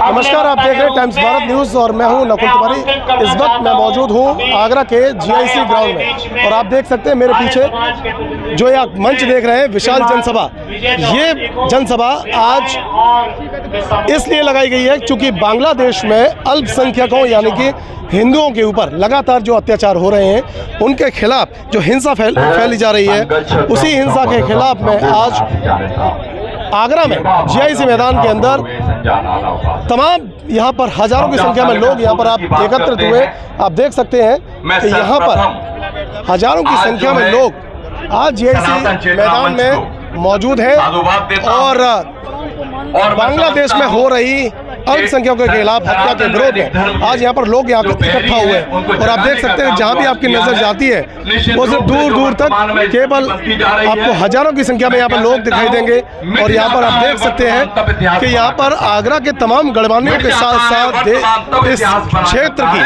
नमस्कार, आप देख रहे हैं टाइम्स भारत न्यूज़ और मैं हूं नकुल तिवारी। इस वक्त मैं मौजूद हूं आगरा के GIC ग्राउंड में और आप देख सकते हैं मेरे पीछे जो ये मंच देख रहे हैं, विशाल जनसभा। ये जनसभा आज इसलिए लगाई गई है क्योंकि बांग्लादेश में अल्पसंख्यकों यानी कि हिंदुओं के ऊपर लगातार जो अत्याचार हो रहे हैं, उनके खिलाफ जो हिंसा फैली जा रही है, उसी हिंसा के खिलाफ में आज आगरा में GIC मैदान के अंदर तमाम यहाँ पर हजारों की संख्या में लोग यहाँ पर आप एकत्रित हुए। आप देख सकते हैं कि यहाँ पर हजारों की संख्या में लोग आज GIC मैदान में मौजूद हैं और बांग्लादेश में हो रही अल्पसंख्यकों के खिलाफ हत्या के विरोध में आज यहाँ पर लोग यहाँ इकट्ठा हुए हैं। और आप देख सकते हैं जहाँ भी आपकी नजर जाती है वो सिर्फ दूर दूर तक केवल आपको हजारों की संख्या में यहाँ पर लोग दिखाई देंगे। और यहाँ पर आप देख सकते हैं कि यहाँ पर आगरा के तमाम गणमान्यों के साथ साथ इस क्षेत्र की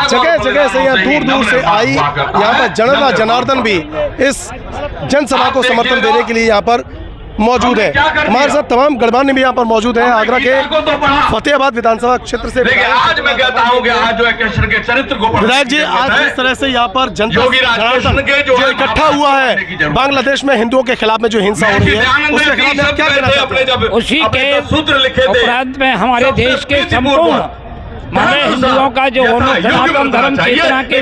जगह जगह से यहाँ दूर दूर से आई यहाँ पर जनता जनार्दन भी इस जनसभा को समर्थन देने के लिए यहाँ पर मौजूद है। हमारे साथ तमाम गणमान्य भी यहाँ पर मौजूद हैं। आगरा के फतेहाबाद विधानसभा क्षेत्र से आज मैं कहता हूं कि आज जो है कृष्ण के चरित्र को विधायक जी, आज जिस तरह से यहाँ पर जनता जो इकट्ठा हुआ है बांग्लादेश में हिंदुओं के खिलाफ में जो हिंसा हो रही है, उसके खिलाफ आप क्या कहना चाहते हैं? उसी के सूत्र लिखे उपरांत में हमारे देश के संपूर्ण हिंदुओं का जो सनातन धर्म चेतना के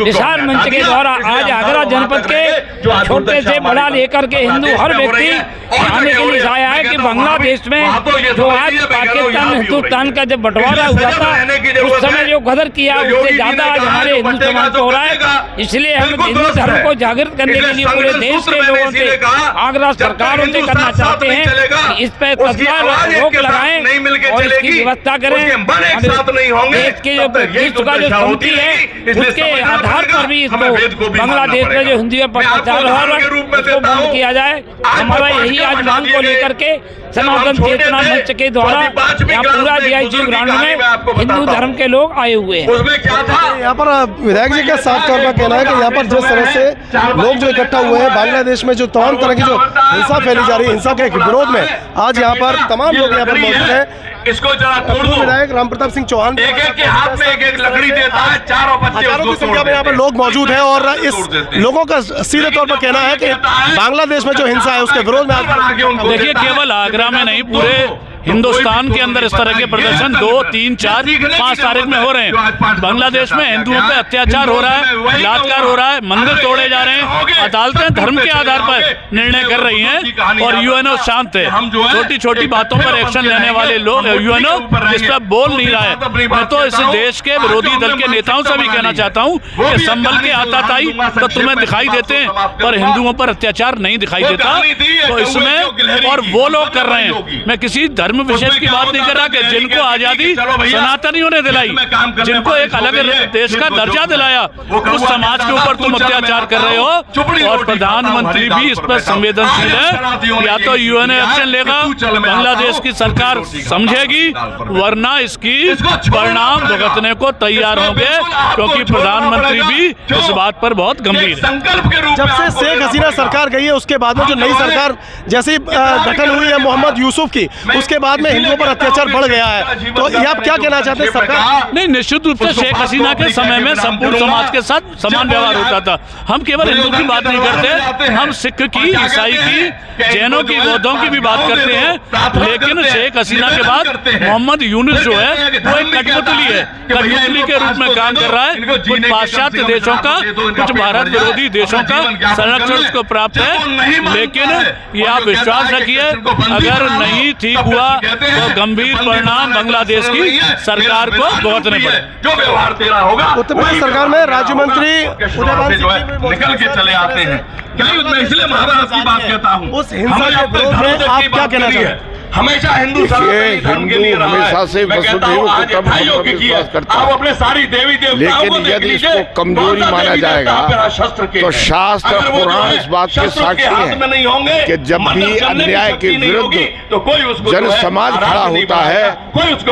विशाल मंच के द्वारा आज आगरा जनपद के छोटे से बड़ा लेकर के हिंदू हर व्यक्ति आने के लिए आया है कि बांग्लादेश में जो आज पाकिस्तान हिंदुस्तान का जब बंटवारा हुआ था उस समय जो गदर किया उससे ज्यादा आज हमारे हिंदू समाज को हो रहा है। इसलिए हम हिंदू धर्म को जागृत करने के लिए पूरे देश के लोगों से आगरा सरकारों से करना चाहते हैं कि इस पर तत्काल रोक लगाएं और इसकी व्यवस्था करें। देश के जो विश्व का जो समिति है उसके आधार पर भी इसको बांग्लादेश में जो हिंदुओं पर अत्याचार हो रहा है उसको बंद किया जाए। हमारा यही आज मांग को लेकर के सनातन चेतना मंच के द्वारा यहाँ पूरा GIC ग्राउंड में हिंदू धर्म के लोग आए हुए हैं। यहाँ पर विधायक जी का साफ तौर पर कहना है कि यहाँ पर जिस तरह से लोग जो इकट्ठा हुए हैं बांग्लादेश में जो तमाम तरह की जो हिंसा फैली जा रही है, हिंसा के विरोध में आज यहाँ पर तमाम लोग यहाँ पर मौजूद हैं। इसको जरा तोड़ दो। विधायक राम प्रताप सिंह चौहान एक के हाथ में एक लकड़ी देता है, चारों हजारों की संख्या में यहाँ पर लोग मौजूद हैं और इस लोगों का सीधे तौर पर कहना है कि बांग्लादेश में जो हिंसा है उसके विरोध में आज देखिए, केवल आगरा में नहीं पूरे हिंदुस्तान के अंदर इस तरह के प्रदर्शन 2, 3, 4, 5 तारीख में हो रहे हैं। बांग्लादेश में हिंदुओं पे अत्याचार हो रहा है, बलात्कार हो रहा है, मंदिर तोड़े जा रहे हैं, अदालतें धर्म के आधार पर निर्णय कर रही हैं और UNO शांत है। छोटी छोटी बातों पर एक्शन लेने वाले लोग UNO इस पर बोल नहीं रहा है। मैं तो इस देश के विरोधी दल के नेताओं से भी कहना चाहता हूँ कि संभल के आताताई तो तुम्हें दिखाई देते हैं पर हिंदुओं पर अत्याचार नहीं दिखाई देता। तो इसमें और वो लोग कर रहे हैं। मैं किसी धर्म विशेष की बात नहीं कर रहा कि जिनको आजादी सनातनियों ने दिलाई, जिनको एक अलग देश का दर्जा दिलाया, उस समाज के ऊपर तुम अत्याचार कर रहे हो। और प्रधानमंत्री भी इस पर संवेदनशील है। या तो UN एक्शन लेगा, बांग्लादेश की सरकार समझेगी, वरना इसकी परिणाम भुगतने को तैयार होंगे क्योंकि प्रधानमंत्री भी इस बात पर बहुत गंभीर है। जब से शेख हसीना सरकार गई है उसके बाद में जो नई सरकार जैसी गठन हुई है मोहम्मद यूसुफ की, उसके बाद में हिंदुओं पर अत्याचार बढ़ गया है। तो ये आप क्या कहना चाहते हैं? सरकार नहीं, निश्चित रूप से शेख हसीना के समय में संपूर्ण समाज के साथ समान व्यवहार होता था। हम केवल हिंदू की बात नहीं करते, हम सिख की, ईसाई की, जैनों की, बौद्धों की भी बात करते हैं। लेकिन शेख हसीना के बाद मोहम्मद यूनुस जो है वो एक कठपुतली है, कठपुतली के रूप में काम कर रहा है। कुछ पाश्चात्य देशों का, कुछ भारत विरोधी देशों का संरक्षण उसको प्राप्त है। लेकिन ये आप विश्वास रखिए, अगर नहीं ठीक हुआ तो गंभीर परिणाम बांग्लादेश की सरकार को भुगतने पड़े। जो व्यवहार तेरा होगा उत्तर प्रदेश सरकार में राज्य मंत्री निकल के चले आते हैं। मैं इसलिए महाराज की बात कहता हूँ, उस हिंसा के विरोध में आप क्या कहना चाहते हैं? हमेशा हिंदू हमेशा से वसुधैव कुटुम्बकम पर विश्वास करता है। अपने सारी देवी देवताओं लेकिन यदि इसको कमजोरी माना जाएगा तो शास्त्र पुराण इस बात के साक्षी हैं कि जब भी अन्याय के विरुद्ध जन समाज खड़ा होता है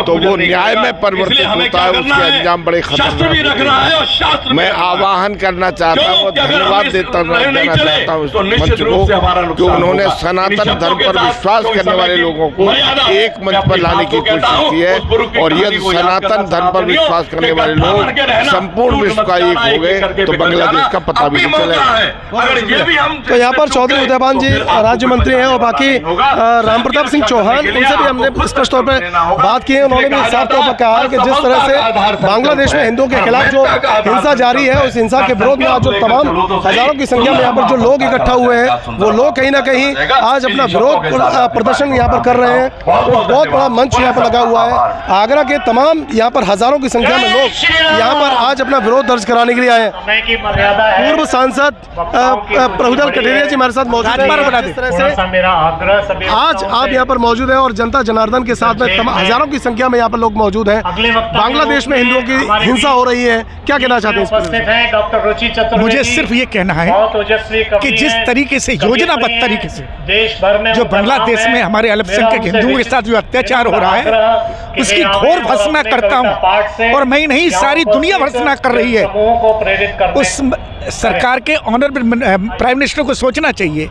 तो वो न्याय में परिवर्तित होता है, उसके अंजाम बड़े खतरनाक होते हैं। मैं आह्वान करना चाहता हूँ, धन्यवाद देना चाहता हूँ इस मंच को कि उन्होंने सनातन धर्म पर विश्वास करने वाले लोगों को एक मंच पर लाने की कोशिश की है, और यदि सनातन धर्म पर विश्वास करने वाले लोग संपूर्ण विश्व का एक हो गए तो बांग्लादेश का पता भी नहीं चलेगा। तो यहाँ पर चौधरी उदयभान जी राज्य मंत्री हैं, और बाकी रामप्रताप सिंह चौहान, उनसे भी हमने स्पष्ट तौर पर बात की है। उन्होंने भी साफ तौर पर कहा है कि जिस तरह से बांग्लादेश में हिंदुओं के खिलाफ जो हिंसा जारी है, उस हिंसा के विरोध में आज जो तमाम हजारों की संख्या में यहाँ पर जो लोग इकट्ठा हुए हैं, वो लोग कहीं ना कहीं आज अपना विरोध प्रदर्शन यहाँ पर कर रहे हैं। तो बहुत बड़ा मंच यहाँ पर लगा हुआ है। आगरा के तमाम यहाँ पर हजारों की संख्या में लोग यहाँ पर आज अपना विरोध दर्ज कराने के लिए आए हैं। पूर्व सांसद प्रभुदल कटेरिया जी हमारे साथ मौजूद हैं। आज आप यहाँ पर मौजूद हैं और जनता जनार्दन के साथ में हजारों की संख्या में यहाँ पर लोग मौजूद हैं। बांग्लादेश में हिंदुओं की हिंसा हो रही है, क्या कहना चाहते हैं? मुझे सिर्फ ये कहना है कि जिस तरीके से योजनाबद्ध तरीके से जो बांग्लादेश में हमारे अल्पसंख्यक हिंदुओं के साथ जो अत्याचार हो रहा है, उसकी घोर भर्त्सना करता हूँ, और मैं नहीं, सारी दुनिया भर्त्सना कर रही है। उस सरकार के ऑनरेबल प्राइम मिनिस्टर को सोचना चाहिए,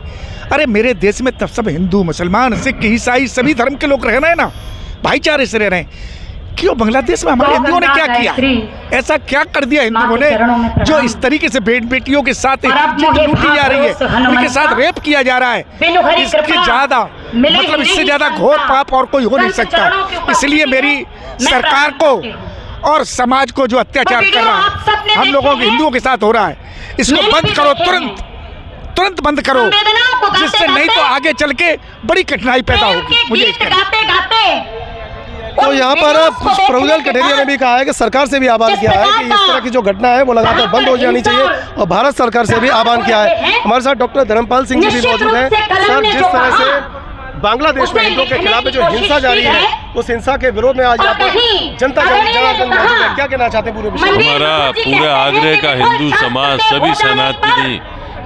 अरे मेरे देश में तब सब हिंदू, मुसलमान, सिख, ईसाई सभी धर्म के लोग रह रहे हैं ना, भाईचारे से रह रहे हैं। क्यों बांग्लादेश में हमारे हिंदुओं ने क्या किया? ऐसा क्या कर दिया हिंदुओं ने जो इस तरीके से बेटियों के साथ लूटी जा रही है, उनके साथ रेप किया जा रहा है? इसके ज्यादा मतलब इससे ज्यादा घोर पाप और कोई हो नहीं सकता। इसलिए मेरी सरकार को और समाज को जो अत्याचार कर रहा है हम लोगों के हिंदुओं के साथ हो रहा है, इसको बंद करो, तुरंत बंद करो, जिससे नहीं तो आगे चल के बड़ी कठिनाई पैदा होगी। मुझे तो यहाँ पर प्रभुदल कटेरिया ने भी कहा है कि सरकार से भी आह्वान किया है कि इस तरह की जो घटना है वो लगातार बंद हो जानी चाहिए, और भारत सरकार से भी आह्वान किया है। हमारे साथ डॉक्टर धर्मपाल सिंह जी भी मौजूद हैं। सर, जिस तरह से बांग्लादेश में हिंदुओं के खिलाफ जो हिंसा जारी है, उस हिंसा के विरोध में आज यहाँ पर जनता जनार्दन मौजूद है, क्या कहना चाहते हैं पूरे विषय? हमारा पूरे आगरे का हिंदू समाज, सभी सनातनी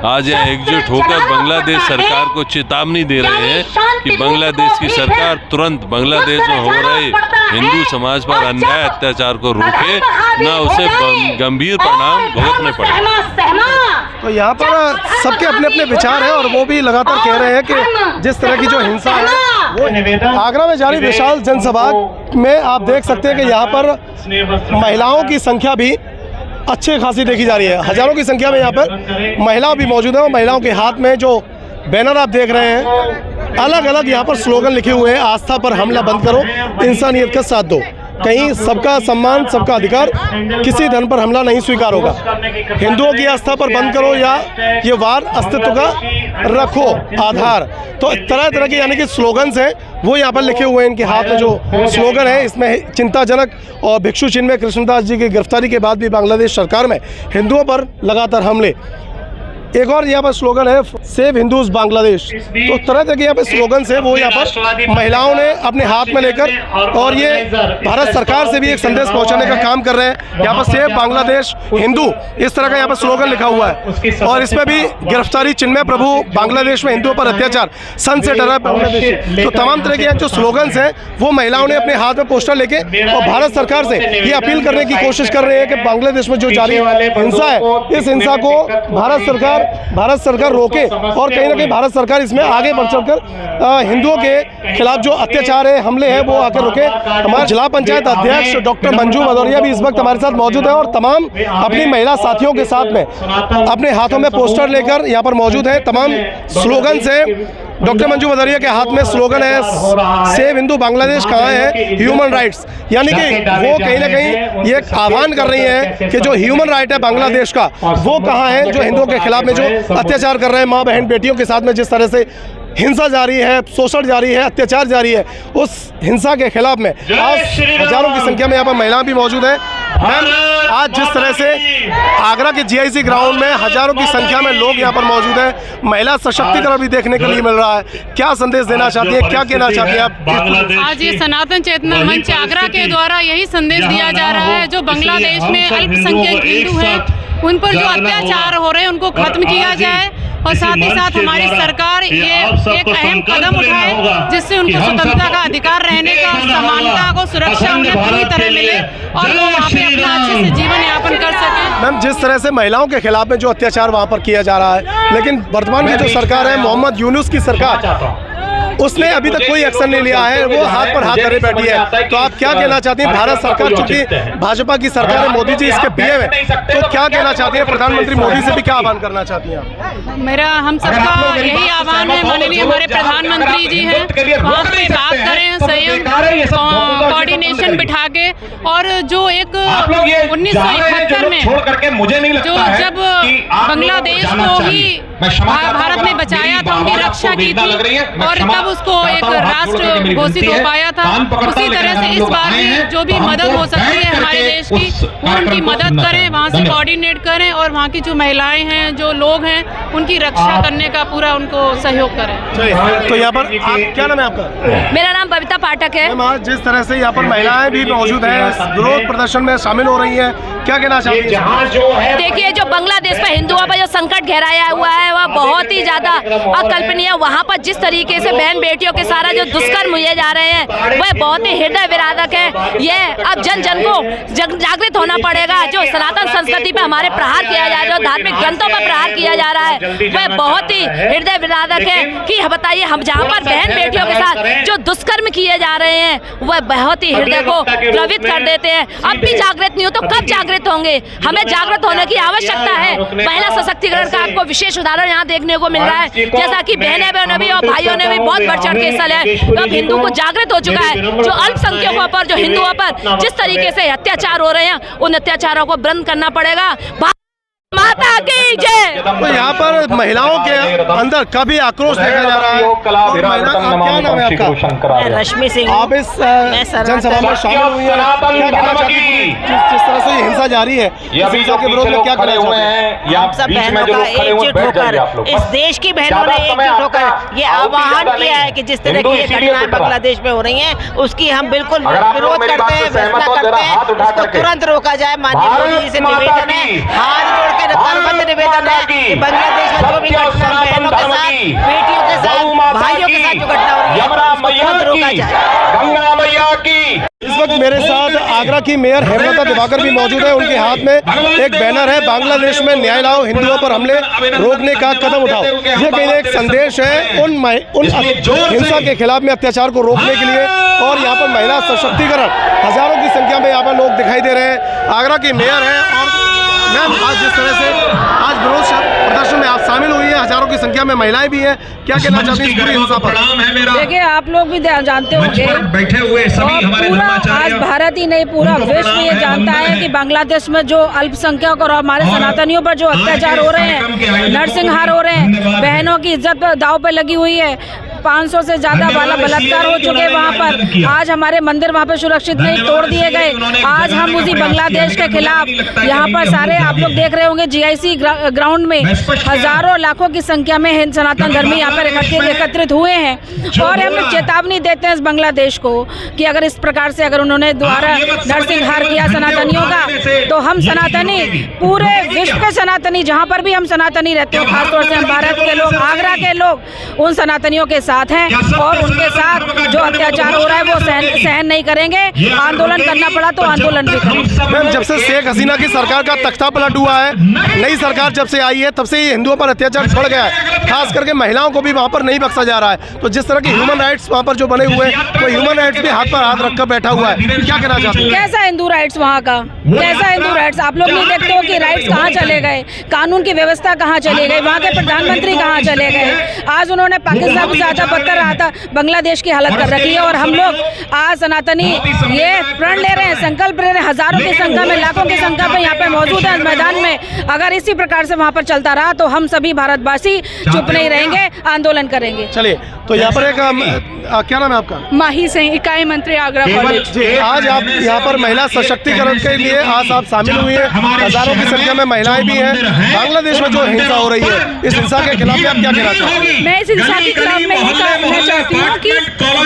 आज यहाँ एकजुट होकर बांग्लादेश सरकार को चेतावनी दे रहे हैं कि बांग्लादेश की सरकार तुरंत बांग्लादेश में हो रहे हिंदू समाज पर अन्याय अत्याचार को रोके, ना उसे गंभीर परिणाम भुगतने पड़े। तो यहाँ पर सबके अपने अपने विचार हैं, और वो भी लगातार कह रहे हैं कि जिस तरह की जो हिंसा है वो आगरा में जारी विशाल जनसभा में आप देख सकते हैं कि यहाँ पर महिलाओं की संख्या भी अच्छी खासी देखी जा रही है। हजारों की संख्या में यहाँ पर महिलाओं भी मौजूद हैं, और महिलाओं के हाथ में जो बैनर आप देख रहे हैं, अलग अलग यहाँ पर स्लोगन लिखे हुए हैं। आस्था पर हमला बंद करो, इंसानियत का साथ दो, कहीं सबका सम्मान, सबका अधिकार, किसी धर्म पर हमला नहीं स्वीकार होगा, हिंदुओं की आस्था पर बंद करो, या ये वार अस्तित्व का रखो आधार। तो तरह तरह के यानी कि स्लोगन्स हैं वो यहाँ पर लिखे हुए हैं। इनके हाथ में जो स्लोगन है इसमें चिंताजनक और भिक्षु चिन्ह में कृष्णदास जी की गिरफ्तारी के बाद भी बांग्लादेश सरकार में हिंदुओं पर लगातार हमले। एक और यहाँ पर स्लोगन है सेव हिंदूज बांग्लादेश। तो तरह तरह के यहाँ पे स्लोगन है वो यहाँ पर महिलाओं ने अपने हाथ में लेकर, और ये भारत सरकार से भी एक संदेश पहुंचाने का काम कर रहे हैं। यहाँ पर सेव बांग्लादेश हिंदू, इस तरह का यहाँ पर स्लोगन लिखा हुआ है, और इसमें भी गिरफ्तारी चिन्ह प्रभु बांग्लादेश में हिंदुओं पर अत्याचार, सन से डरा बांग्लादेश। तो तमाम तरह के जो स्लोगन हैं वो महिलाओं ने अपने हाथ में पोस्टर लेके और भारत सरकार से ये अपील करने की कोशिश कर रहे हैं कि बांग्लादेश में जो जारी हिंसा है, इस हिंसा को भारत सरकार रोके, और कहीं ना कहीं भारत सरकार इसमें आगे बढ़ चलकर हिंदुओं के खिलाफ जो अत्याचार है, हमले हैं, वो आकर रोके। हमारे जिला पंचायत अध्यक्ष डॉक्टर मंजू भदौरिया भी इस वक्त हमारे साथ मौजूद है, और तमाम अपनी महिला साथियों के साथ में अपने हाथों में पोस्टर लेकर यहाँ पर मौजूद है। तमाम स्लोगन है। डॉक्टर मंजू भदौरिया के हाथ में स्लोगन है सेव हिंदू बांग्लादेश कहाँ है, ह्यूमन राइट्स, यानी कि वो कहीं ना कहीं ये आह्वान कर रही है कि जो ह्यूमन राइट है बांग्लादेश का वो कहाँ है, जो हिंदुओं के खिलाफ में जो अत्याचार कर रहे हैं, माँ बहन बेटियों के साथ में जिस तरह से हिंसा जारी है, शोषण जारी है, अत्याचार जारी है, उस हिंसा के खिलाफ में आज हजारों की संख्या में यहाँ पर महिलाएं भी मौजूद हैं। मैम, आज जिस तरह से आगरा के जीआईसी ग्राउंड में हजारों की संख्या में लोग यहाँ पर मौजूद हैं, महिला सशक्तिकरण भी देखने के लिए मिल रहा है, क्या संदेश देना चाहती है, क्या कहना चाहती है आप? आज ये सनातन चेतना मंच आगरा के द्वारा यही संदेश दिया जा रहा है, जो बांग्लादेश में अल्पसंख्यक हिंदू हैं उन पर जो अत्याचार हो रहे हैं उनको खत्म किया जाए, और साथ ही साथ हमारी सरकार ये एक अहम कदम उठाए जिससे उनको स्वतंत्रता का अधिकार रहने का, समानता को सुरक्षा उन्हें पूरी तरह मिले और वो वहाँ पे अपना अच्छे से जीवन यापन कर सकें। मैम, जिस तरह से महिलाओं के खिलाफ में जो अत्याचार वहाँ पर किया जा रहा है, लेकिन वर्तमान की जो सरकार है, मोहम्मद यूनुस की सरकार, उसने अभी तक कोई एक्शन नहीं लिया है, वो हाथ पर हाथ करे बैठी है। तो आप क्या कहना चाहती हैं? भारत सरकार, चूंकि भाजपा की सरकार है, मोदी जी इसके पीएम है, तो क्या कहना चाहती हैं? प्रधानमंत्री मोदी से भी क्या आह्वान करना चाहती हैं आप? मेरा हम सबका यही आह्वान है, माननीय हमारे प्रधानमंत्री जी हैं, वहाँ पे बात करें, संयम कोऑर्डिनेशन बिठा के, और जो एक 1971 में जो जब बांग्लादेश को ही भारत ने बचाया था, उनकी रक्षा की थी और तब उसको एक राष्ट्र घोषित हो पाया था, उसी तरह से इस बार भी जो भी मदद हो सकती है हमारे देश की, वो उनकी मदद करें, वहाँ से कोऑर्डिनेट करें और वहाँ की जो महिलाएं हैं, जो लोग हैं, उनकी रक्षा करने का पूरा उनको सहयोग करें। तो यहाँ पर आप, क्या नाम है आपका? मेरा नाम बबीता पाठक है। आज जिस तरह से यहाँ पर महिलाएं भी मौजूद हैं, विरोध प्रदर्शन में शामिल हो रही हैं, क्या कहना चाहती हैं? देखिए, जो बांग्लादेश में हिंदुओं पर जो संकट गहराया हुआ है वह बहुत ही ज्यादा अकल्पनीय। वहाँ पर जिस तरीके से बहन बेटियों के सारा जो दुष्कर्म हुए जा रहे हैं वह बहुत ही हृदय विदारक है। ये अब जन जन को जागृत होना पड़ेगा। जो सनातन संस्कृति पे हमारे प्रहार किया जा रहा है, जो धार्मिक ग्रंथों पर प्रहार किया जा रहा है, वह बहुत ही हृदय विदारक है। कि बताइए, हम जहाँ पर बहन बेटियों के साथ जो दुष्कर्म किए जा रहे हैं वह बहुत ही हृदय को द्रवित कर देते हैं। अब भी जागृत नहीं हो तो कब जागृत होंगे? हमें जागृत होने की आवश्यकता है। महिला सशक्तिकरण का आपको विशेष उदाहरण यहाँ देखने को मिल रहा है, जैसा कि बहनें ने भी और भाइयों ने भी बहुत बढ़ चढ़ के हिस्सा लिया है। तो अब हिंदू को जागृत हो चुका है। जो अल्पसंख्यकों पर, जो हिंदुओं पर जिस तरीके से अत्याचार हो रहे हैं, उन अत्याचारों को बंद करना पड़ेगा। माता की जय। तो यहाँ पर महिलाओं के अंदर काफी आक्रोश देखा जा रहा है। क्या नाम है आपका? रश्मि सिंह। आप इस जनसभा में शामिल हुई हैं, क्या कहना चाहती हैं? जिस तरह से ये हिंसा जारी है, इस हिंसा के विरोध में क्या कहना चाहते हैं? हम सब बहनों का एकजुट होकर, इस देश की बहनों ने एकजुट होकर ये आह्वान किया है कि जिस तरह की ये घटनाएं बांग्लादेश में हो रही हैं, उसकी हम बिल्कुल विरोध करते हैं, फैसला करते हैं, उसको तुरंत रोका जाए। माननीय मोदी जी से निवेदन है, हाथ जोड़ के नतरबंद निवेदन है कि बांग्लादेश में जो भी घटना बहनों के साथ, बेटियों के साथ, भाइयों के साथ जो घटना हो रही है, उसको तुरंत रोका जाए। गंगा मैया की। इस वक्त मेरे साथ आगरा की मेयर हेमलता दिवाकर भी मौजूद है। उनके हाथ में एक बैनर है, बांग्लादेश में न्याय लाओ, हिंदुओं पर हमले रोकने का कदम उठाओ। ये कहीं एक संदेश है उन हिंसा के खिलाफ में, अत्याचार को रोकने के लिए। और यहाँ पर महिला सशक्तिकरण, हजारों की संख्या में यहाँ पर लोग दिखाई दे रहे हैं। आगरा की मेयर है। और मैम, आज जिस तरह से आज विरोध प्रदर्शन में आप शामिल हुई है, हजारों की संख्या में महिलाएं भी हैं, क्या कहना चाहती हैं इस पूरी हिंसा पर? देखिए, आप लोग भी जानते होंगे, बैठे हुए सभी हमारे आज भारत ही नहीं पूरा विश्व ये जानता है कि बांग्लादेश में जो अल्पसंख्यक और हमारे सनातनियों पर जो अत्याचार हो रहे हैं, नरसंहार हो रहे हैं, बहनों की इज्जत दांव पे लगी हुई है। 500 से ज्यादा बलात्कार हो चुके हैं वहाँ पर। आज हमारे मंदिर वहाँ पे सुरक्षित नहीं, तोड़ दिए गए। आज हम उसी बांग्लादेश के खिलाफ यहाँ पर सारे, आप लोग देख रहे होंगे, GIC ग्राउंड में हजारों लाखों की संख्या में सनातन धर्मी यहाँ पर एकत्रित हुए हैं। और हम चेतावनी देते हैं इस बांग्लादेश को कि अगर इस प्रकार से अगर उन्होंने दोबारा नरसंहार किया सनातनियों का, तो हम सनातनी, पूरे विश्व के सनातनी, जहाँ पर भी हम सनातनी रहते हो, खासतौर से हम भारत के लोग, आगरा के लोग, उन सनातनियों के साथ हैं और उनके साथ जो अत्याचार हो रहा है वो सहन नहीं करेंगे। आंदोलन करना पड़ा तो आंदोलन भी करेंगे। मैम, जब से शेख हसीना की सरकार का तख्ता पलट हुआ है, नई सरकार जब से आई है, तब से ये हिंदुओं पर अत्याचार बढ़ गया है। खास करके महिलाओं को भी वहाँ पर नहीं बख्शा जा रहा है। तो जिस तरह के ह्यूमन राइट्स वहाँ पर जो बने हुए हैं, वो ह्यूमन राइट्स भी हाथ पर हाथ रखकर बैठा हुआ है। क्या कहना चाहते हैं? कैसा हिंदू राइट्स वहाँ का, कैसा हिंदू राइट्स? आप लोग नहीं देखते हो कि राइट्स कहाँ चले गए, कानून की व्यवस्था कहाँ चले गई, वहाँ के प्रधानमंत्री कहाँ चले गए? आज उन्होंने पाकिस्तान से ज्यादा बदतर आता बांग्लादेश की हालत कर रखी है। और हम लोग आज सनातनी ये प्रण ले रहे हैं, संकल्प ले रहे हैं, हजारों की संख्या में, लाखों की संख्या में यहाँ पे मौजूद है मैदान में। अगर इसी प्रकार से वहाँ पर चलता रहा तो हम सभी भारतवासी चुप नहीं रहेंगे, आंदोलन करेंगे। चलिए, तो यहाँ पर एक क्या नाम है आपका? माही सिंह, इकाई मंत्री आगरा कॉलेज। आज आप यहाँ पर महिला सशक्तिकरण के लिए आज आप शामिल हुई हैं, हजारों की संख्या में महिलाएं भी हैं। बांग्लादेश में जो हिंसा हो रही है, इस हिंसा के खिलाफ आप क्या कहना चाहते हैं? मैं इस हिंसा के खिलाफ में यही कहना चाहती हूँ कि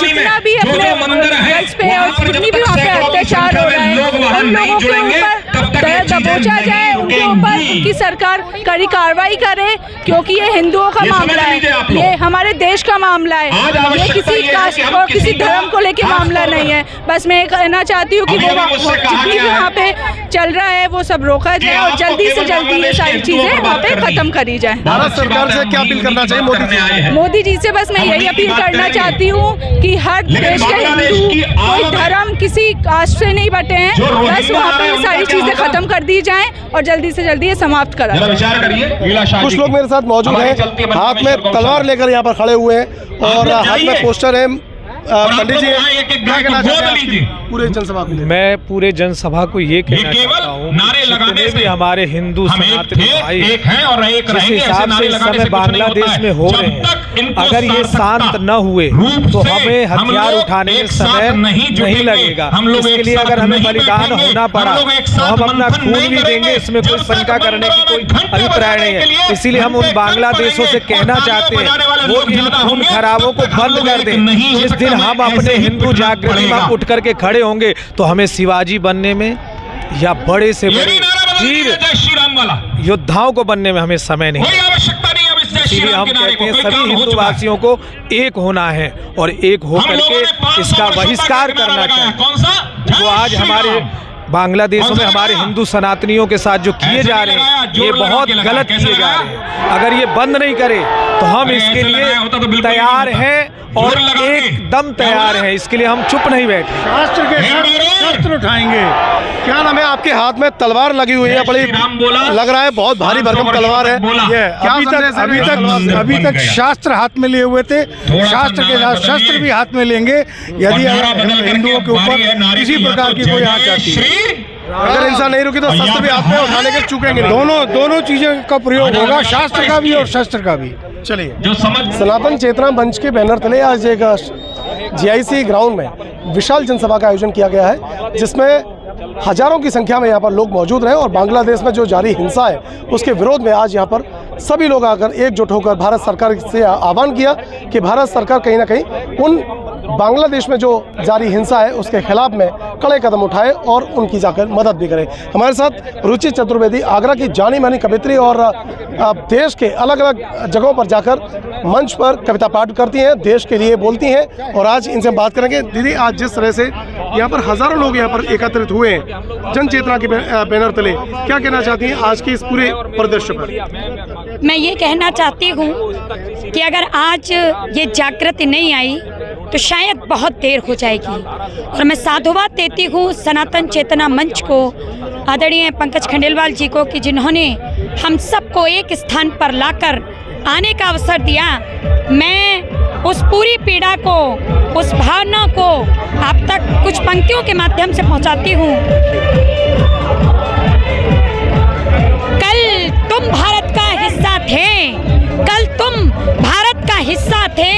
जितना भी अपने गर्ल्स पे और जितनी भी वहाँ पे अत्याचार हो रहा है, उन लोगों के ऊपर दबोचा जाए उनके ऊपर, उनकी सरकार कड़ी कार्रवाई करे, क्योंकि ये हिंदुओं का मामला है, ये हमारे देश का मामला है, ये किसी कास्ट और किसी धर्म को लेके मामला नहीं है। बस मैं कहना चाहती हूँ कि वो जितनी भी वहाँ पे चल रहा है वो सब रोका जाए और जल्दी से जल्दी ये सारी चीजें वहाँ पे खत्म करी जाए। भारत सरकार से क्या अपील करना चाहिए मोदी जी से? बस मैं यही अपील करना चाहती हूँ कि हर देश के हिंदू कोई धर्म किसी कास्ट से नहीं बटे हैं, बस वहाँ पे ये सारी चीजें खत्म कर दी जाएं और जल्दी से जल्दी ये समाप्त करा जाए। कुछ लोग मेरे साथ मौजूद हैं, हाथ में तलवार लेकर यहाँ पर खड़े हुए हैं और हाथ में पोस्टर है। पंडित जी क्या कहना चाहते हैं पूरे जनसभा के लिए? मैं पूरे जनसभा को ये कहना चाहता हूँ, जितने भी हमारे हिंदू सनातनी भाई जिस हिसाब से इस समय बांग्लादेश में हो रहे हैं, अगर ये शांत न हुए तो हमें हथियार उठाने में समय नहीं लगेगा। इसके लिए अगर हमें बलिदान होना पड़ा तो हम अपना खून भी देंगे, इसमें कोई शंका करने की कोई अभिप्राय नहीं है। इसीलिए हम उन बांग्लादेशों से कहना चाहते हैं वो इन खून खराबों को बंद कर दें। जिस दिन हम अपने हिंदू जागृति में उठ करके खड़े होंगे तो हमें शिवाजी बनने में या बड़े से बड़े वीर योद्धाओं को बनने में हमें समय नहीं। इसीलिए हम कहते हैं सभी हिंदूवासियों को एक होना है और एक होकर के इसका बहिष्कार करना चाहिए। जो आज हमारे बांग्लादेश में हमारे हिंदू सनातनियों के साथ जो किए जा रहे हैं ये बहुत गलत किए जा रहे हैं। अगर ये बंद नहीं करे तो हम इसके लिए तैयार हैं और एकदम तैयार हैं। इसके लिए हम चुप नहीं बैठे, शास्त्र के शस्त्र उठाएंगे। क्या नाम है? आपके हाथ में तलवार लगी हुई है, बड़ी लग रहा है बहुत भारी भरकम तलवार है। अभी तक शास्त्र हाथ में लिए हुए थे, शास्त्र के साथ शस्त्र भी हाथ में लेंगे यदि हिंदुओं के ऊपर किसी प्रकार की कोई आँच आती है। अगर इंसान नहीं रुकी तो शस्त्र भी हाथ में उठाने के चूकेंगे। दोनों चीजों का प्रयोग होगा, शास्त्र का भी और शस्त्र का भी। चलिए, सनातन चेतना मंच के बैनर तले आज एक GIC ग्राउंड में विशाल जनसभा का आयोजन किया गया है, जिसमें हजारों की संख्या में यहाँ पर लोग मौजूद रहे और बांग्लादेश में जो जारी हिंसा है उसके विरोध में आज यहाँ पर सभी लोग आकर एकजुट होकर भारत सरकार से आह्वान किया कि भारत सरकार कहीं ना कहीं उन बांग्लादेश में जो जारी हिंसा है उसके खिलाफ में कड़े कदम उठाए और उनकी जाकर मदद भी करे। हमारे साथ रुचि चतुर्वेदी आगरा की जानी मानी कवित्री और देश के अलग अलग जगहों पर जाकर मंच पर कविता पाठ करती हैं, देश के लिए बोलती हैं और आज इनसे बात करेंगे। दीदी, आज जिस तरह से यहाँ पर हजारों लोग यहाँ पर एकत्रित हुए हैं जन चेतना के बैनर तले, क्या कहना चाहती हैं आज के इस पूरे परिदृश्य पर? मैं ये कहना चाहती हूँ कि अगर आज ये जागृति नहीं आई तो शायद बहुत देर हो जाएगी और मैं साधुवाद देती हूँ सनातन चेतना मंच को, आदरणीय पंकज खंडेलवाल जी को कि जिन्होंने हम सबको एक स्थान पर लाकर आने का अवसर दिया। मैं उस पूरी पीड़ा को, उस भावना को आप तक कुछ पंक्तियों के माध्यम से पहुँचाती हूँ। कल तुम भारत का हिस्सा थे, कल तुम भारत का हिस्सा थे,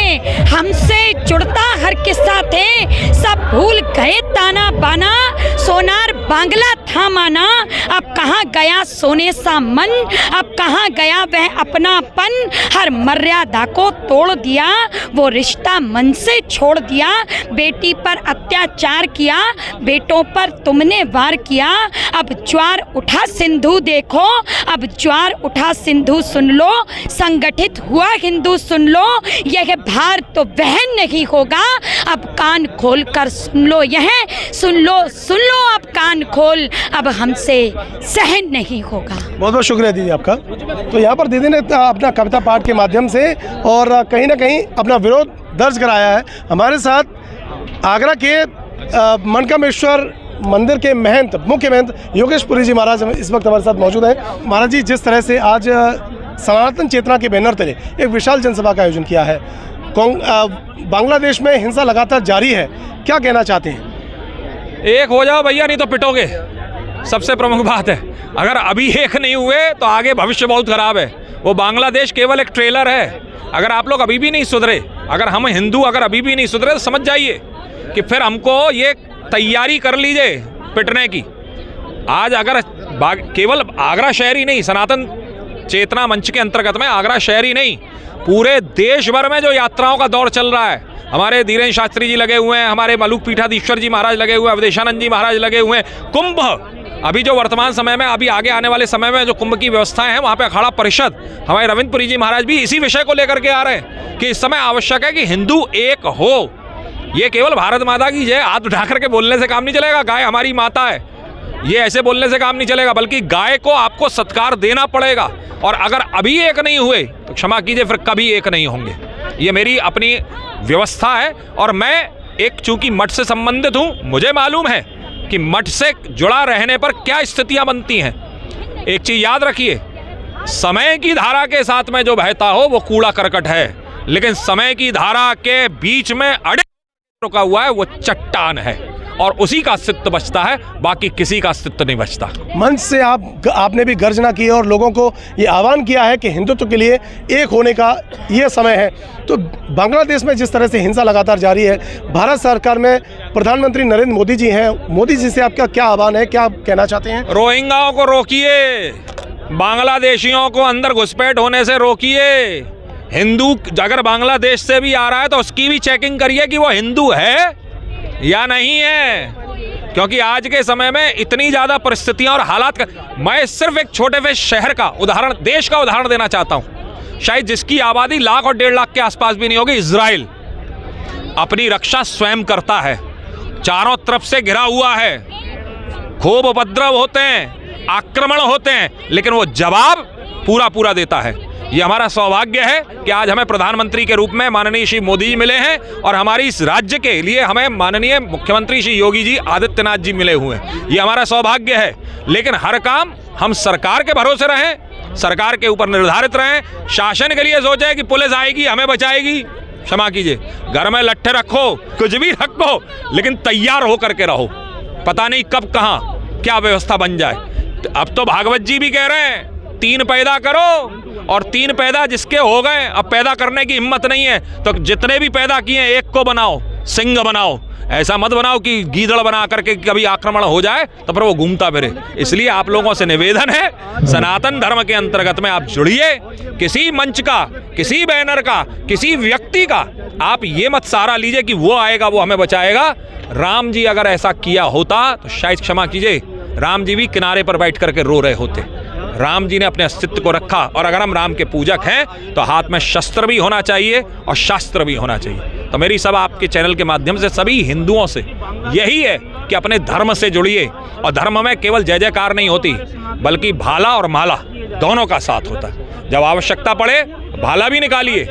हमसे जुड़ता हर किस्सा थे, सब भूल गए ताना बाना, सोनार बांग्ला था माना, अब कहाँ गया सोने सा मन, अब कहाँ गया वह अपनापन, हर मर्यादा को तोड़ दिया, वो रिश्ता मन से छोड़ दिया, बेटी पर अत्याचार किया, बेटों पर तुमने वार किया, अब ज्वार उठा सिंधु देखो, अब ज्वार उठा सिंधु सुन लो, संगठित हुआ हिंदू सुन लो, यह भार तो वहन नहीं होगा, अब कान खोल कर सुन लो, यह सुन लो अब कान खोल, अब हमसे सहन नहीं होगा। बहुत बहुत शुक्रिया दीदी आपका। तो यहाँ पर दीदी ने अपना कविता पाठ के माध्यम से और कहीं ना कहीं अपना विरोध दर्ज कराया है। हमारे साथ आगरा के मनकामेश्वर मंदिर के महंत, मुख्य महंत योगेश पुरी जी महाराज इस वक्त हमारे साथ मौजूद हैं। महाराज जी, जिस तरह से आज सनातन चेतना के बैनर तले एक विशाल जनसभा का आयोजन किया है, बांग्लादेश में हिंसा लगातार जारी है, क्या कहना चाहते हैं? एक हो जाओ भैया, नहीं तो पिटोगे, सबसे प्रमुख बात है। अगर अभी एक नहीं हुए तो आगे भविष्य बहुत खराब है। वो बांग्लादेश केवल एक ट्रेलर है। अगर आप लोग अभी भी नहीं सुधरे, अगर हम हिंदू अगर अभी भी नहीं सुधरे तो समझ जाइए कि फिर हमको ये तैयारी कर लीजिए पिटने की। आज अगर केवल आगरा शहर ही नहीं, सनातन चेतना मंच के अंतर्गत में आगरा शहर ही नहीं, पूरे देश भर में जो यात्राओं का दौर चल रहा है, हमारे धीरेन्द्र शास्त्री जी लगे हुए हैं, हमारे मलुक पीठाधीश्वर जी महाराज लगे हुए हैं, अवधेशानंद जी महाराज लगे हुए हैं, कुंभ अभी जो वर्तमान समय में, अभी आगे आने वाले समय में जो कुंभ की व्यवस्थाएं हैं, वहाँ पे अखाड़ा परिषद हमारे रविंद्र पुरी जी महाराज भी इसी विषय को लेकर के आ रहे हैं कि इस समय आवश्यक है कि हिंदू एक हो। ये केवल भारत माता की जय हाथ उठा करके बोलने से काम नहीं चलेगा, गाय हमारी माता है, ये ऐसे बोलने से काम नहीं चलेगा, बल्कि गाय को आपको सत्कार देना पड़ेगा। और अगर अभी एक नहीं हुए तो क्षमा कीजिए, फिर कभी एक नहीं होंगे। ये मेरी अपनी व्यवस्था है। और मैं एक चूंकि मठ से संबंधित हूँ, मुझे मालूम है कि मठ से जुड़ा रहने पर क्या स्थितियां बनती हैं। एक चीज याद रखिए, समय की धारा के साथ में जो बहता हो वो कूड़ा करकट है, लेकिन समय की धारा के बीच में अड़े रुका हुआ है वो चट्टान है, और उसी का अस्तित्व बचता है, बाकी किसी का अस्तित्व नहीं बचता। मंच से आपने भी गर्जना की और लोगों को ये आह्वान किया है कि हिंदुत्व के लिए एक होने का ये समय है। तो बांग्लादेश में जिस तरह से हिंसा लगातार जारी है, भारत सरकार में प्रधानमंत्री नरेंद्र मोदी जी हैं, मोदी जी से आपका क्या आह्वान है, क्या कहना चाहते हैं? रोहिंग्याओं को रोकिए, बांग्लादेशियों को अंदर घुसपैठ होने से रोकिए। हिंदू अगर बांग्लादेश से भी आ रहा है तो उसकी भी चेकिंग करिए कि वो हिंदू है या नहीं है, क्योंकि आज के समय में इतनी ज़्यादा परिस्थितियां और हालात का, मैं सिर्फ एक छोटे से शहर का उदाहरण, देश का उदाहरण देना चाहता हूं, शायद जिसकी आबादी 1 लाख और 1.5 लाख के आसपास भी नहीं होगी। इजराइल अपनी रक्षा स्वयं करता है, चारों तरफ से घिरा हुआ है, खूब उपद्रव होते हैं, आक्रमण होते हैं, लेकिन वो जवाब पूरा देता है। ये हमारा सौभाग्य है कि आज हमें प्रधानमंत्री के रूप में माननीय श्री मोदी जी मिले हैं, और हमारी इस राज्य के लिए हमें माननीय मुख्यमंत्री श्री योगी जी आदित्यनाथ जी मिले हुए हैं। ये हमारा सौभाग्य है। लेकिन हर काम हम सरकार के भरोसे रहें, सरकार के ऊपर निर्धारित रहें। शासन के लिए सोचे कि पुलिस आएगी हमें बचाएगी, क्षमा कीजिए, घर में लट्ठे रखो, कुछ भी रखो, लेकिन तैयार होकर के रहो, पता नहीं कब कहाँ क्या व्यवस्था बन जाए। अब तो भागवत जी भी कह रहे हैं 3 पैदा करो, और 3 पैदा जिसके हो गए, अब पैदा करने की हिम्मत नहीं है तो जितने भी पैदा किए एक को बनाओ, सिंह बनाओ। ऐसा मत बनाओ कि गीदड़ बना करके कभी आक्रमण हो जाए तो फिर वो घूमता फिरे। इसलिए आप लोगों से निवेदन है, सनातन धर्म के अंतर्गत में आप जुड़िए। किसी मंच का, किसी बैनर का, किसी व्यक्ति का आप ये मत सहारा लीजिए कि वो आएगा वो हमें बचाएगा। राम जी अगर ऐसा किया होता तो शायद, क्षमा कीजिए, राम जी भी किनारे पर बैठ करके रो रहे होते। राम जी ने अपने अस्तित्व को रखा, और अगर हम राम के पूजक हैं तो हाथ में शस्त्र भी होना चाहिए और शास्त्र भी होना चाहिए। तो मेरी सब आपके चैनल के माध्यम से सभी हिंदुओं से यही है कि अपने धर्म से जुड़िए, और धर्म में केवल जय जयकार नहीं होती, बल्कि भाला और माला दोनों का साथ होता है। जब आवश्यकता पड़े भाला भी निकालिए,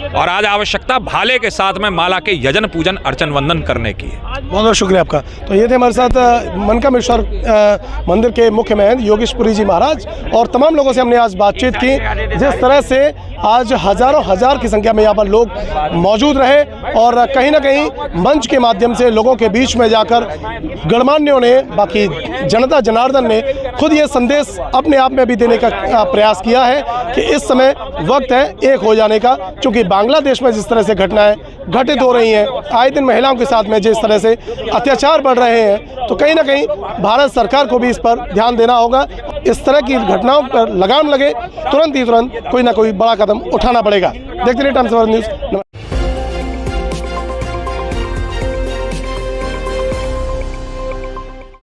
और आज आवश्यकता भाले के साथ में माला के यजन पूजन अर्चन वंदन करने की है। बहुत बहुत शुक्रिया आपका। तो ये थे हमारे साथ मनकामेश्वर मंदिर के मुख्य महंत योगेश पुरी जी महाराज, और तमाम लोगों से हमने आज बातचीत की। जिस तरह से आज हजारों हजार की संख्या में यहाँ पर लोग मौजूद रहे, और कहीं ना कहीं मंच के माध्यम से लोगों के बीच में जाकर गणमान्यों ने, बाकी जनता जनार्दन ने खुद ये संदेश अपने आप में भी देने का प्रयास किया है कि इस समय वक्त है एक हो जाने का। क्योंकि बांग्लादेश में जिस तरह से घटनाएं घटित हो रही हैं, आए दिन महिलाओं के साथ में जिस तरह से अत्याचार बढ़ रहे हैं, तो कहीं ना कहीं भारत सरकार को भी इस पर ध्यान देना होगा। इस तरह की घटनाओं पर लगाम लगे, तुरंत कोई ना कोई बड़ा कदम उठाना पड़ेगा। देखते रहिए टाइम्स ऑफ इंडिया न्यूज़।